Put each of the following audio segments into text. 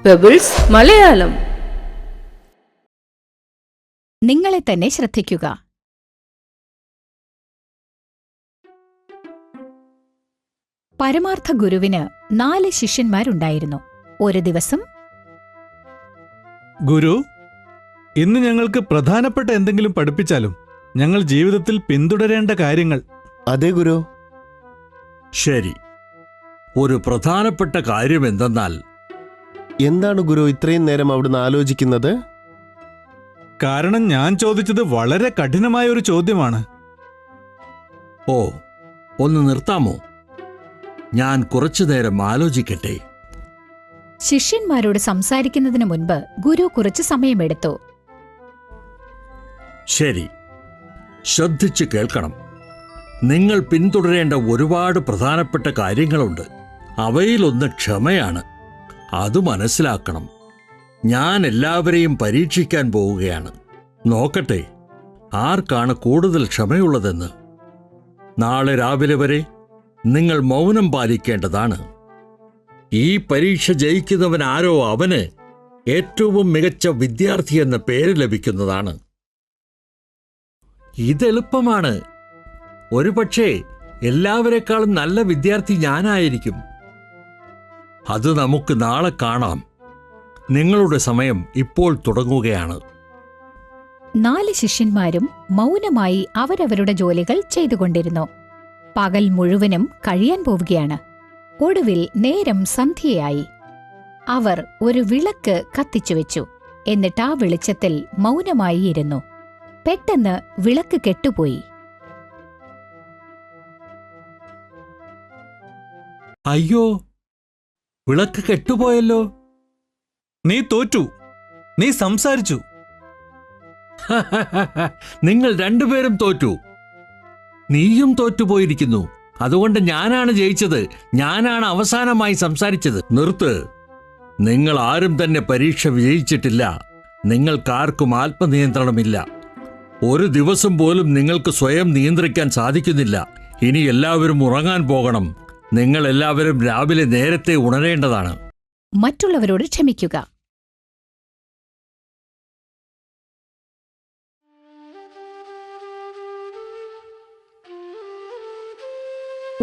Pebbles Malayalam. നിങ്ങളെ തന്നെ ശ്രദ്ധിക്കുക. പരമാർത്ഥ ഗുരുവിന് 4 ശിഷ്യന്മാരുണ്ടായിരുന്നു. ഒരു ദിവസം, ഗുരു, ഇന്ന് ഞങ്ങൾക്ക് പ്രധാനപ്പെട്ട എന്തെങ്കിലും പഠിപ്പിച്ചാലും ഞങ്ങൾ ജീവിതത്തിൽ പിന്തുടരേണ്ട കാര്യങ്ങൾ. അതെ ഗുരു. ശരി, ഒരു പ്രധാനപ്പെട്ട കാര്യം എന്തെന്നാൽ, എന്താണ് ഗുരു ഇത്രയും നേരം അവിടുന്ന് ആലോചിക്കുന്നത്? കാരണം ഞാൻ ചോദിച്ചത് വളരെ കഠിനമായ ഒരു ചോദ്യമാണ്. ഓ, ഒന്ന് നിർത്താമോ? ഞാൻ കുറച്ചുനേരം ആലോചിക്കട്ടെ. ശിഷ്യന്മാരോട് സംസാരിക്കുന്നതിന് മുൻപ് ഗുരു കുറച്ച് സമയമെടുത്തു. ശരി, ശ്രദ്ധിച്ചു കേൾക്കണം. നിങ്ങൾ പിന്തുടരേണ്ട ഒരുപാട് പ്രധാനപ്പെട്ട കാര്യങ്ങളുണ്ട്. അവയിലൊന്ന് ക്ഷമയാണ്. അത് മനസ്സിലാക്കണം. ഞാൻ എല്ലാവരെയും പരീക്ഷിക്കാൻ പോവുകയാണ്. നോക്കട്ടെ ആർക്കാണ് കൂടുതൽ ക്ഷമയുള്ളതെന്ന്. നാളെ രാവിലെ വരെ നിങ്ങൾ മൗനം പാലിക്കേണ്ടതാണ്. ഈ പരീക്ഷ ജയിക്കുന്നവൻ ആരോ അവന് ഏറ്റവും മികച്ച വിദ്യാർത്ഥി എന്ന പേര് ലഭിക്കുന്നതാണ്. ഇതെളുപ്പമാണ്. ഒരുപക്ഷേ എല്ലാവരെക്കാളും നല്ല വിദ്യാർത്ഥി ഞാനായിരിക്കും. അത് നമുക്ക് നാളെ കാണാം. നിങ്ങളുടെ സമയം ഇപ്പോൾ തുടങ്ങുകയാണ്. 4 ശിഷ്യന്മാരും മൗനമായി അവരവരുടെ ജോലികൾ ചെയ്തുകൊണ്ടിരുന്നു. പകൽ മുഴുവനും കഴിയാൻ പോവുകയാണ്. ഒടുവിൽ നേരം സന്ധ്യയായി. അവർ ഒരു വിളക്ക് കത്തിച്ചുവെച്ചു. എന്നിട്ട് ആ വെളിച്ചത്തിൽ മൗനമായി ഇരുന്നു. പെട്ടെന്ന് വിളക്ക് കെട്ടുപോയി. അയ്യോ, വിളക്ക് കെട്ടുപോയല്ലോ. നീ തോറ്റു. നീ സംസാരിച്ചു. നിങ്ങൾ രണ്ടുപേരും തോറ്റു. നീയും തോറ്റുപോയിരിക്കുന്നു. അതുകൊണ്ട് ഞാനാണ് ജയിച്ചത്. ഞാനാണ് അവസാനമായി സംസാരിച്ചത്. നിർത്ത്. നിങ്ങൾ ആരും തന്നെ പരീക്ഷ വിജയിച്ചിട്ടില്ല. നിങ്ങൾക്കാർക്കും ആത്മനിയന്ത്രണമില്ല. ഒരു ദിവസം പോലും നിങ്ങൾക്ക് സ്വയം നിയന്ത്രിക്കാൻ സാധിക്കുന്നില്ല. ഇനി എല്ലാവരും ഉറങ്ങാൻ പോകണം. നിങ്ങൾ എല്ലാവരും രാവിലെ നേരത്തെ ഉണരേണ്ടതാണ്. മറ്റുള്ളവരോട് ക്ഷമിക്കുക.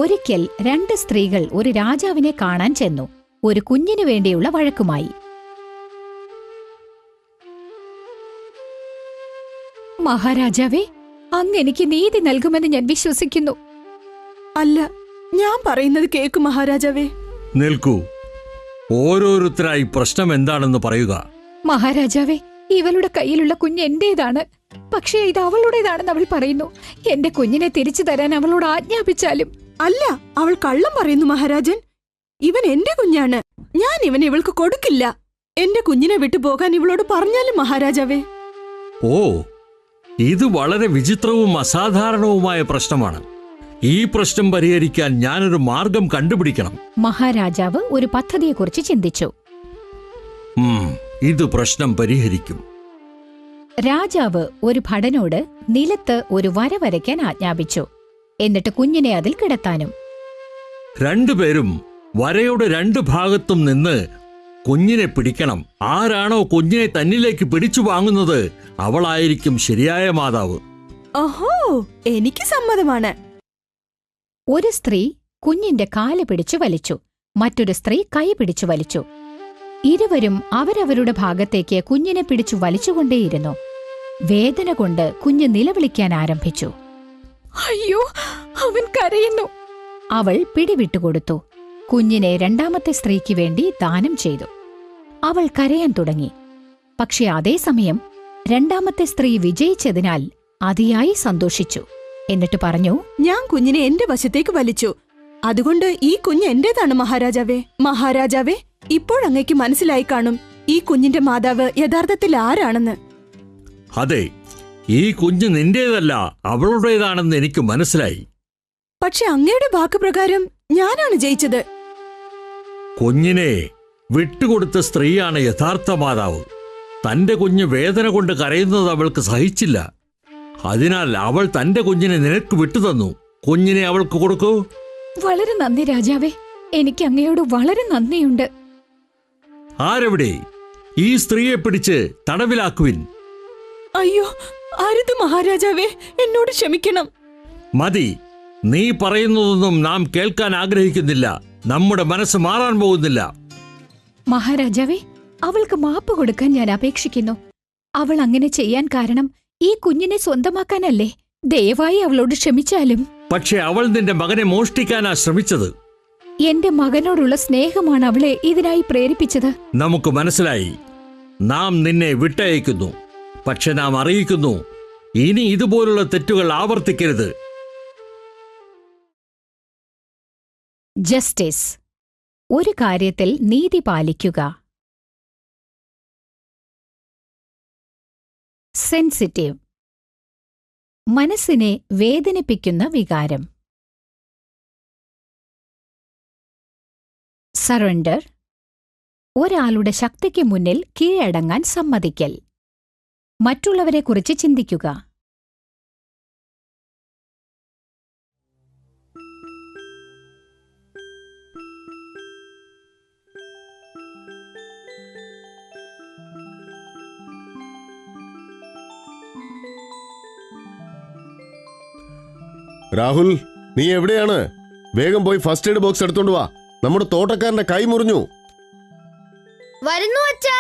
ഒരിക്കൽ 2 സ്ത്രീകൾ ഒരു രാജാവിനെ കാണാൻ ചെന്നു. ഒരു കുഞ്ഞിനു വേണ്ടിയുള്ള വഴക്കുമായി. മഹാരാജാവേ, അങ്ങ് എനിക്ക് നീതി നൽകുമെന്ന് ഞാൻ വിശ്വസിക്കുന്നു. അല്ല, ഞാൻ പറയുന്നത് കേക്കു മഹാരാജാവേ. നിൽക്കൂ. ഓരോരുത്തരായി പ്രശ്നം എന്താണെന്ന് പറയുക. മഹാരാജാവേ, ഇവളുടെ കയ്യിലുള്ള കുഞ്ഞ് എന്റേതാണ്. പക്ഷേ ഇത് അവളുടേതാണെന്ന് അവൾ പറയുന്നു. എന്റെ കുഞ്ഞിനെ തിരിച്ചു തരാൻ അവളോട് ആജ്ഞാപിച്ചാലും. അല്ല, അവൾ കള്ളം പറയുന്നു മഹാരാജൻ. ഇവൻ എന്റെ കുഞ്ഞാണ്. ഞാൻ ഇവനെ ഇവൾക്ക് കൊടുക്കില്ല. എന്റെ കുഞ്ഞിനെ വിട്ടുപോകാൻ ഇവളോട് പറഞ്ഞാലും മഹാരാജാവേ. ഓ, ഇത് വളരെ വിചിത്രവും അസാധാരണവുമായ പ്രശ്നമാണ്. ഈ പ്രശ്നം പരിഹരിക്കാൻ ഞാനൊരു മാർഗം കണ്ടുപിടിക്കണം. മഹാരാജാവ് ഒരു പദ്ധതിയെക്കുറിച്ച് ചിന്തിച്ചു. ഇത് പ്രശ്നം പരിഹരിക്കും. രാജാവ് ഒരു ഭടനോട് നിലത്ത് ഒരു വര വരയ്ക്കാൻ ആജ്ഞാപിച്ചു. എന്നിട്ട് കുഞ്ഞിനെ അതിൽ കിടത്താനും. രണ്ടുപേരും വരയുടെ 2 ഭാഗത്തും നിന്ന് കുഞ്ഞിനെ പിടിക്കണം. ആരാണോ കുഞ്ഞിനെ തന്നിലേക്ക് പിടിച്ചു വാങ്ങുന്നത് അവളായിരിക്കും ശരിയായ മാതാവ്. ഓഹോ, എനിക്ക് സമ്മതമാണ്. ഒരു സ്ത്രീ കുഞ്ഞിന്റെ കാല് പിടിച്ചു വലിച്ചു. മറ്റൊരു സ്ത്രീ കൈ പിടിച്ചു വലിച്ചു. ഇരുവരും അവരവരുടെ ഭാഗത്തേക്ക് കുഞ്ഞിനെ പിടിച്ചു വലിച്ചുകൊണ്ടേയിരുന്നു. വേദന കൊണ്ട് കുഞ്ഞ് നിലവിളിക്കാൻ ആരംഭിച്ചു. അയ്യോ, അവൻ കരയുന്നു. അവൾ പിടിവിട്ടുകൊടുത്തു. കുഞ്ഞിനെ 2ാമത്തെ സ്ത്രീക്ക് വേണ്ടി ദാനം ചെയ്തു. അവൾ കരയാൻ തുടങ്ങി. പക്ഷെ അതേസമയം 2ാമത്തെ സ്ത്രീ വിജയിച്ചതിനാൽ അതിയായി സന്തോഷിച്ചു. എന്നിട്ട് പറഞ്ഞു, ഞാൻ കുഞ്ഞിനെ എന്റെ വശത്തേക്ക് വലിച്ചു. അതുകൊണ്ട് ഈ കുഞ്ഞ് എന്റേതാണ് മഹാരാജാവേ. മഹാരാജാവേ, ഇപ്പോഴങ്ങയ്ക്ക് മനസ്സിലായി കാണും ഈ കുഞ്ഞിന്റെ മാതാവ് യഥാർത്ഥത്തിൽ ആരാണെന്ന്. അതെ, ഈ കുഞ്ഞ് നിന്റേതല്ല, അവളുടേതാണെന്ന് എനിക്ക് മനസ്സിലായി. പക്ഷെ അങ്ങയുടെ വാക്കുപ്രകാരം ഞാനാണ് ജയിച്ചത്. കുഞ്ഞിനെ വിട്ടുകൊടുത്ത സ്ത്രീയാണ് യഥാർത്ഥ മാതാവ്. തന്റെ കുഞ്ഞ് വേദന കൊണ്ട് കരയുന്നത് അവൾക്ക് സഹിച്ചില്ല. അതിനാൽ അവൾ തന്റെ കുഞ്ഞിനെ നിനക്ക് വിട്ടുതന്നു. കുഞ്ഞിനെ അവൾക്ക് കൊടുക്കൂ. വളരെ നന്ദി രാജാവേ. എനിക്ക് അങ്ങയോട് വളരെ നന്ദിയുണ്ട്. ആരെവിടെ? ഈ സ്ത്രീയെ പിടിച്ച് തടവിലാക്കുവിൻ. അയ്യോ, അരുത് മഹാരാജാവേ, എന്നോട് ക്ഷമിക്കണം. മതി, നീ പറയുന്നതൊന്നും നാം കേൾക്കാൻ ആഗ്രഹിക്കുന്നില്ല. നമ്മുടെ മനസ്സ് മാറാൻ പോകുന്നില്ല. മഹാരാജാവേ, അവൾക്ക് മാപ്പ് കൊടുക്കാൻ ഞാൻ അപേക്ഷിക്കുന്നു. അവൾ അങ്ങനെ ചെയ്യാൻ കാരണം ഈ കുഞ്ഞിനെ സ്വന്തമാക്കാനല്ലേ? ദയവായി അവളോട് ക്ഷമിച്ചാലും. പക്ഷെ അവൾ നിന്റെ മകനെ മോഷ്ടിക്കാനാ ശ്രമിച്ചത്. എന്റെ മകനോടുള്ള സ്നേഹമാണ് അവളെ ഇതിനായി പ്രേരിപ്പിച്ചത്. നമുക്ക് മനസ്സിലായി. നാം നിന്നെ വിട്ടയക്കുന്നു. പക്ഷെ നാം അറിയിക്കുന്നു, ഇനി ഇതുപോലുള്ള തെറ്റുകൾ ആവർത്തിക്കരുത്. ജസ്റ്റിസ്. ഒരു കാര്യത്തിൽ നീതി പാലിക്കുക. സെൻസിറ്റീവ്. മനസ്സിനെ വേദനിപ്പിക്കുന്ന വികാരം. സറണ്ടർ. ഒരാളുടെ ശക്തിക്ക് മുന്നിൽ കീഴടങ്ങാൻ സമ്മതിക്കൽ. മറ്റുള്ളവരെക്കുറിച്ച് ചിന്തിക്കുക. രാഹുൽ, നീ എവിടെയാണ്? വേഗം പോയി ഫസ്റ്റ് എയ്ഡ് ബോക്സ് എടുത്തോണ്ട് വാ. നമ്മുടെ തോട്ടക്കാരന്റെ കൈ മുറിഞ്ഞു. വരുന്നു അച്ഛാ.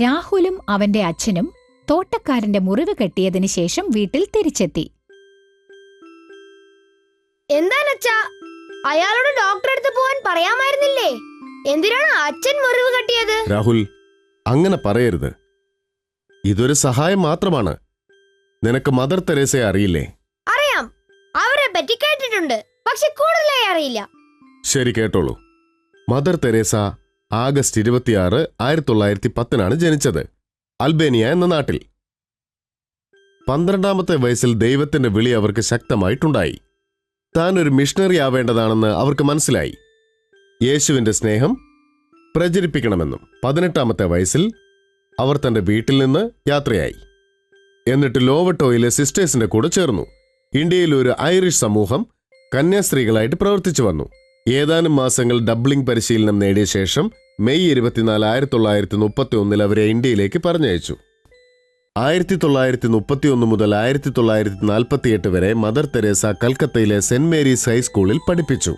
രാഹുലും അവന്റെ അച്ഛനും തോട്ടക്കാരന്റെ മുറിവ് കെട്ടിയതിനു ശേഷം വീട്ടിൽ തിരിച്ചെത്തി. എന്താണച്ചാ, അയാളോട് ഡോക്ടറെ അടുത്ത് പോവാൻ പറയാമായിരുന്നില്ലേ? എന്തിനാണ് അച്ഛൻ മുറിവ് കെട്ടിയത്? രാഹുൽ, അങ്ങനെ പറയരുത്. ഇതൊരു സഹായം മാത്രമാണ്. നിനക്ക് മദർ തെരേസയെ അറിയില്ലേ? അറിയാം, അവരെ പറ്റി കേട്ടിട്ടുണ്ട്. പക്ഷെ കൂടുതലായി അറിയില്ല. ശരി, കേട്ടോളൂ. മദർ തെരേസ ആഗസ്റ്റ് 26, 1910 ജനിച്ചത് അൽബേനിയ എന്ന നാട്ടിൽ. 12ാമത്തെ വയസ്സിൽ ദൈവത്തിന്റെ വിളി അവർക്ക് ശക്തമായിട്ടുണ്ടായി. താൻ ഒരു മിഷണറി ആവേണ്ടതാണെന്ന് അവർക്ക് മനസ്സിലായി. യേശുവിന്റെ സ്നേഹം പ്രചരിപ്പിക്കണമെന്നും. 18ാമത്തെ വയസ്സിൽ അവർ തന്റെ വീട്ടിൽ നിന്ന് യാത്രയായി. എന്നിട്ട് ലോവട്ടോയിലെ സിസ്റ്റേഴ്സിന്റെ കൂടെ ചേർന്നു. ഇന്ത്യയിൽ ഒരു ഐറിഷ് സമൂഹം കന്യാസ്ത്രീകളായിട്ട് പ്രവർത്തിച്ചു വന്നു. ഏതാനും മാസങ്ങൾ ഡബ്ലിംഗ് പരിശീലനം നേടിയ ശേഷം മെയ് 24, 1931 അവരെ ഇന്ത്യയിലേക്ക് പറഞ്ഞയച്ചു. 1931 മുതൽ 1948 വരെ മദർ തെരേസ കൽക്കത്തയിലെ സെന്റ് മേരീസ് ഹൈസ്കൂളിൽ പഠിപ്പിച്ചു.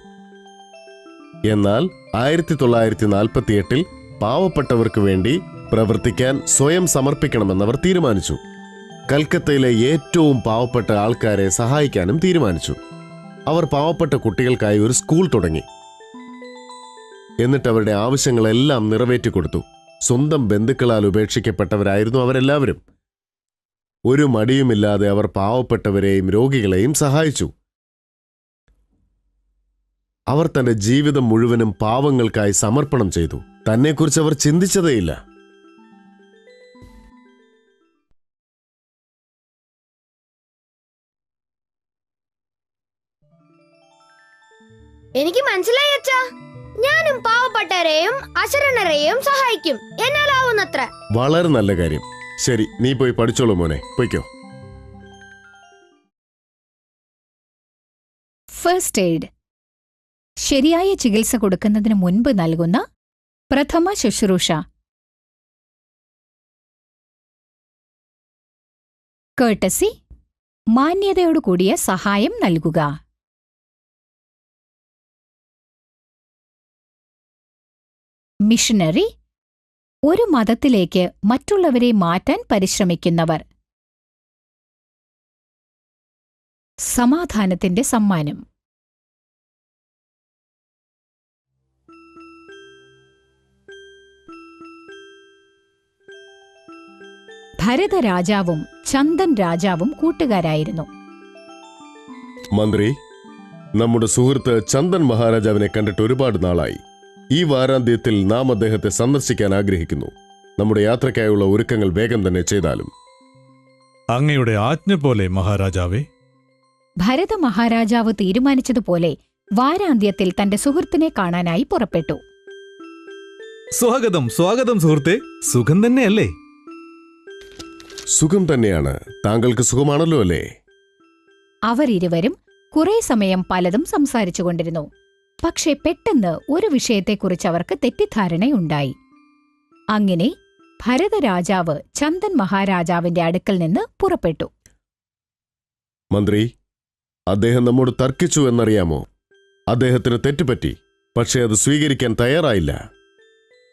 എന്നാൽ 1948 പാവപ്പെട്ടവർക്ക് വേണ്ടി പ്രവർത്തിക്കാൻ സ്വയം സമർപ്പിക്കണമെന്നവർ തീരുമാനിച്ചു. കൽക്കത്തയിലെ ഏറ്റവും പാവപ്പെട്ട ആൾക്കാരെ സഹായിക്കാനും തീരുമാനിച്ചു. അവർ പാവപ്പെട്ട കുട്ടികൾക്കായി ഒരു സ്കൂൾ തുടങ്ങി. എന്നിട്ട് അവരുടെ ആവശ്യങ്ങളെല്ലാം നിറവേറ്റിക്കൊടുത്തു. സ്വന്തം ബന്ധുക്കളാൽ ഉപേക്ഷിക്കപ്പെട്ടവരായിരുന്നു അവരെല്ലാവരും. ഒരു മടിയുമില്ലാതെ അവർ പാവപ്പെട്ടവരെയും രോഗികളെയും സഹായിച്ചു. അവർ തന്റെ ജീവിതം മുഴുവനും പാവങ്ങൾക്കായി സമർപ്പണം ചെയ്തു. തന്നെക്കുറിച്ച് അവർ ചിന്തിച്ചതേയില്ല. എനിക്ക് മനസ്സിലായി അച്ഛാ. ഞാനും പാവപ്പെട്ടവരെയും അശരണരെയും സഹായിക്കും, എന്നാലാവുന്നത്ര. വളരെ നല്ല കാര്യം. ശരി, നീ പോയി പഠിച്ചോളൂ മോനെ, പൊയ്ക്കോ. First aid. ശരിയായ ചികിത്സ കൊടുക്കുന്നതിന് മുൻപ് നൽകുന്ന പ്രഥമ ശുശ്രൂഷ. കേട്ടസി. മാന്യതയോടുകൂടിയ സഹായം നൽകുക. മിഷനറി. ഒരു മതത്തിലേക്ക് മറ്റുള്ളവരെ മാറ്റാൻ പരിശ്രമിക്കുന്നവർ. സമാധാനത്തിന്റെ സമ്മാനം. ഭരതരാജാവും ചന്ദൻ രാജാവും കൂട്ടുകാരായിരുന്നു. മന്ത്രി, നമ്മുടെ സുഹൃത്ത് ചന്ദൻ മഹാരാജാവിനെ കണ്ടിട്ട് ഒരുപാട് നാളായി. ഈ വാരാന്ത്യത്തിൽ നാം അദ്ദേഹത്തെ സന്ദർശിക്കാൻ ആഗ്രഹിക്കുന്നു. നമ്മുടെ യാത്രയ്ക്കായുള്ള ഒരുക്കങ്ങൾ വേഗം തന്നെ ചെയ്താലും. അങ്ങയുടെ ആജ്ഞ പോലെ മഹാരാജാവേ. ഭരത മഹാരാജാവ് തീരുമാനിച്ചതുപോലെ വാരാന്ത്യത്തിൽ തന്റെ സുഹൃത്തിനെ കാണാനായി പുറപ്പെട്ടു. സ്വാഗതം, സ്വാഗതം സുഹൃത്തെ. സുഖം തന്നെയല്ലേ? സുഖം തന്നെയാണ്. താങ്കൾക്ക് സുഖമാണല്ലോ അല്ലേ? അവരിരുവരും കുറെ സമയം പലതും സംസാരിച്ചുകൊണ്ടിരുന്നു. പക്ഷേ പെട്ടെന്ന് ഒരു വിഷയത്തെക്കുറിച്ച് അവർക്ക് തെറ്റിദ്ധാരണയുണ്ടായി. അങ്ങനെ ഭരതരാജാവ് ചന്ദൻ മഹാരാജാവിന്റെ അടുക്കൽ നിന്ന് പുറപ്പെട്ടു. മന്ത്രി, അദ്ദേഹം നമ്മോട് തർക്കിച്ചു എന്നറിയാമോ? അദ്ദേഹത്തിന് തെറ്റുപറ്റി, പക്ഷേ അത് സ്വീകരിക്കാൻ തയ്യാറായില്ല.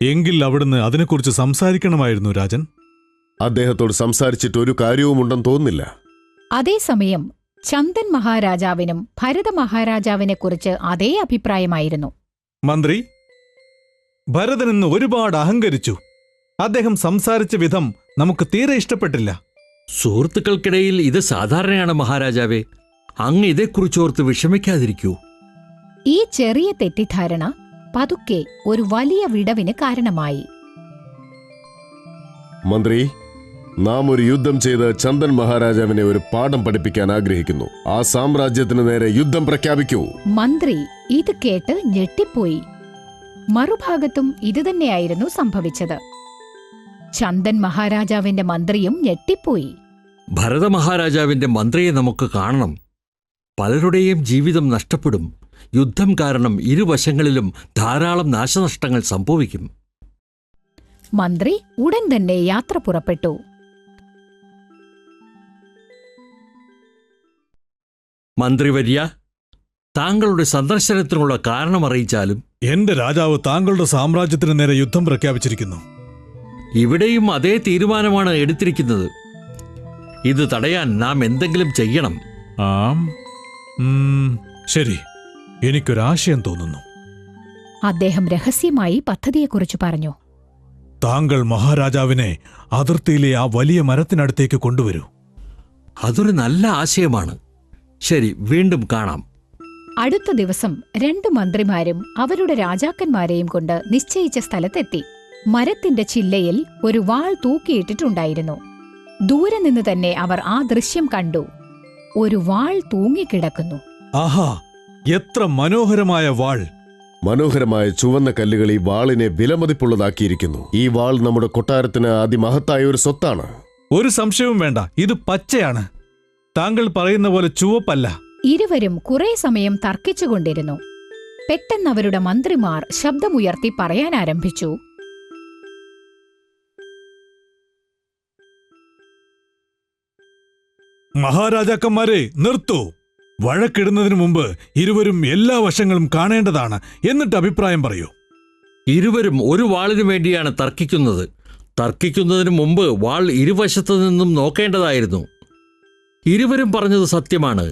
എങ്കിൽ അവിടുന്ന് അതിനെക്കുറിച്ച് സംസാരിക്കണമായിരുന്നു രാജൻ. അദ്ദേഹത്തോട് സംസാരിച്ചിട്ട് ഒരു കാര്യവുമുണ്ടെന്ന് തോന്നുന്നില്ല. അതേസമയം ചന്ദൻ മഹാരാജാവിനും ഭരത മഹാരാജാവിനെക്കുറിച്ച് അതേ അഭിപ്രായമായിരുന്നു. മന്ത്രി, ഭരതൻ ഇന്ന് ഒരുപാട് അഹങ്കരിച്ചു. അദ്ദേഹം സംസാരിച്ച വിധം നമുക്ക് തീരെ ഇഷ്ടപ്പെട്ടില്ല. സുഹൃത്തുക്കൾക്കിടയിൽ ഇത് സാധാരണയാണ് മഹാരാജാവേ. അങ്ങ് ഇതേക്കുറിച്ചോർത്ത് വിഷമിക്കാതിരിക്കൂ. ഈ ചെറിയ തെറ്റിദ്ധാരണ പതുക്കെ ഒരു വലിയ വിടവിന് കാരണമായി. മന്ത്രി, നാം ഒരു യുദ്ധം ചെയ്ത് ചന്ദൻ മഹാരാജാവിനെ ഒരു പാഠം പഠിപ്പിക്കാൻ ആഗ്രഹിക്കുന്നു. ആ സാമ്രാജ്യത്തിനു നേരെ യുദ്ധം പ്രഖ്യാപിക്കൂ. മന്ത്രി ഇത് കേട്ട് ഞെട്ടിപ്പോയി. മറുഭാഗത്തും ഇതുതന്നെയായിരുന്നു സംഭവിച്ചത്. ചന്ദൻ മഹാരാജാവിന്റെ മന്ത്രിയും ഞെട്ടിപ്പോയി. ഭരതമഹാരാജാവിന്റെ മന്ത്രിയെ നമുക്ക് കാണണം. പലരുടെയും ജീവിതം നഷ്ടപ്പെടും. യുദ്ധം കാരണം ഇരുവശങ്ങളിലും ധാരാളം നാശനഷ്ടങ്ങൾ സംഭവിക്കും. മന്ത്രി ഉടൻ തന്നെ യാത്ര പുറപ്പെട്ടു. മന്ത്രിവര്യ, താങ്കളുടെ സന്ദർശനത്തിനുള്ള കാരണം അറിയിച്ചാലും. എന്റെ രാജാവ് താങ്കളുടെ സാമ്രാജ്യത്തിന് നേരെ യുദ്ധം പ്രഖ്യാപിച്ചിരിക്കുന്നു. ഇവിടെയും അതേ തീരുമാനമാണ് എടുത്തിരിക്കുന്നത്. ഇത് തടയാൻ നാം എന്തെങ്കിലും ചെയ്യണം. ആം, ശരി, എനിക്കൊരാശയം തോന്നുന്നു. അദ്ദേഹം രഹസ്യമായി പദ്ധതിയെക്കുറിച്ച് പറഞ്ഞു. താങ്കൾ മഹാരാജാവിനെ അതിർത്തിയിലെ ആ വലിയ മരത്തിനടുത്തേക്ക് കൊണ്ടുവരൂ. അതൊരു നല്ല ആശയമാണ്. ശരി, വീണ്ടും കാണാം. അടുത്ത ദിവസം 2 മന്ത്രിമാരും അവരുടെ രാജാക്കന്മാരെയും കൊണ്ട് നിശ്ചയിച്ച സ്ഥലത്തെത്തി. മരത്തിന്റെ ചില്ലയിൽ ഒരു വാൾ തൂക്കിയിട്ടിട്ടുണ്ടായിരുന്നു. ദൂരെ നിന്ന് തന്നെ അവർ ആ ദൃശ്യം കണ്ടു. ഒരു വാൾ തൂങ്ങിക്കിടക്കുന്നു. ആഹാ, എത്ര മനോഹരമായ വാൾ! മനോഹരമായ ചുവന്ന കല്ലുകൾ ഈ വാളിനെ വിലമതിപ്പുള്ളതാക്കിയിരിക്കുന്നു. ഈ വാൾ നമ്മുടെ കൊട്ടാരത്തിന് അതിമഹത്തായ ഒരു സ്വത്താണ്. ഒരു സംശയവും വേണ്ട, ഇത് പച്ചയാണ്. താങ്കൾ പറയുന്ന പോലെ ചുവപ്പല്ല. ഇരുവരും കുറെ സമയം തർക്കിച്ചുകൊണ്ടിരുന്നു. പെട്ടെന്ന് അവരുടെ മന്ത്രിമാർ ശബ്ദമുയർത്തി പറയാനാരംഭിച്ചു. മഹാരാജാക്കന്മാരെ, നിർത്തൂ! വഴക്കിടുന്നതിനു മുമ്പ് ഇരുവരും എല്ലാ വശങ്ങളും കാണേണ്ടതാണ്. എന്നിട്ട് അഭിപ്രായം പറയൂ. ഇരുവരും ഒരു വാളിനു വേണ്ടിയാണ് തർക്കിക്കുന്നത്. തർക്കിക്കുന്നതിനു മുമ്പ് വാൾ ഇരുവശത്തു നിന്നും നോക്കേണ്ടതായിരുന്നു. ഇരുവരും പറഞ്ഞത് സത്യമാണ്.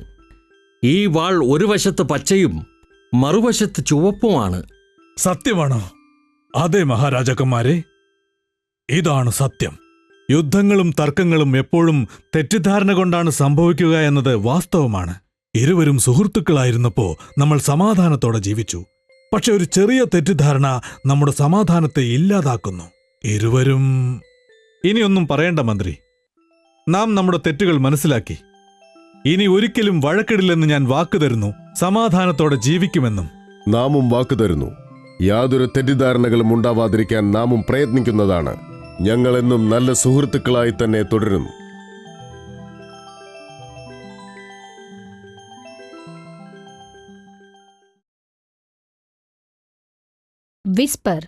ഈ വാൾ ഒരു വശത്ത് പച്ചയും മറുവശത്ത് ചുവപ്പുമാണ്. സത്യമാണോ? അതെ മഹാരാജാക്കന്മാരെ, ഇതാണ് സത്യം. യുദ്ധങ്ങളും തർക്കങ്ങളും എപ്പോഴും തെറ്റിദ്ധാരണ കൊണ്ടാണ് സംഭവിക്കുക എന്നത് വാസ്തവമാണ്. ഇരുവരും സുഹൃത്തുക്കളായിരുന്നപ്പോ നമ്മൾ സമാധാനത്തോടെ ജീവിച്ചു. പക്ഷെ ഒരു ചെറിയ തെറ്റിദ്ധാരണ നമ്മുടെ സമാധാനത്തെ ഇല്ലാതാക്കുന്നു. ഇരുവരും... ഇനിയൊന്നും പറയണ്ട മന്ത്രി. നാം നമ്മുടെ തെറ്റുകൾ മനസ്സിലാക്കി. ഇനി ഒരിക്കലും വഴക്കിടില്ലെന്ന് ഞാൻ വാക്കുതരുന്നു. സമാധാനത്തോടെ ജീവിക്കുമെന്നും. നാമും വാക്കുതരുന്നു. യാതൊരു തെറ്റിദ്ധാരണകളും ഉണ്ടാവാതിരിക്കാൻ നാമും പ്രയത്നിക്കുന്നതാണ്. ഞങ്ങളെന്നും നല്ല സുഹൃത്തുക്കളായി തന്നെ തുടരുന്നു. വിസ്പർ,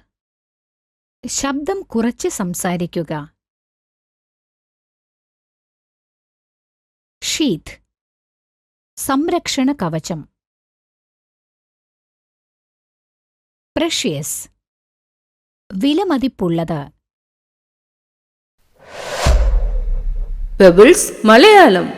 ശബ്ദം കുറച്ച് സംസാരിക്കുക. ഷീത്ത്, സംരക്ഷണ കവചം. പ്രഷ്യസ്, വിലമതിപ്പുള്ളത്. പെബിൾസ് മലയാളം.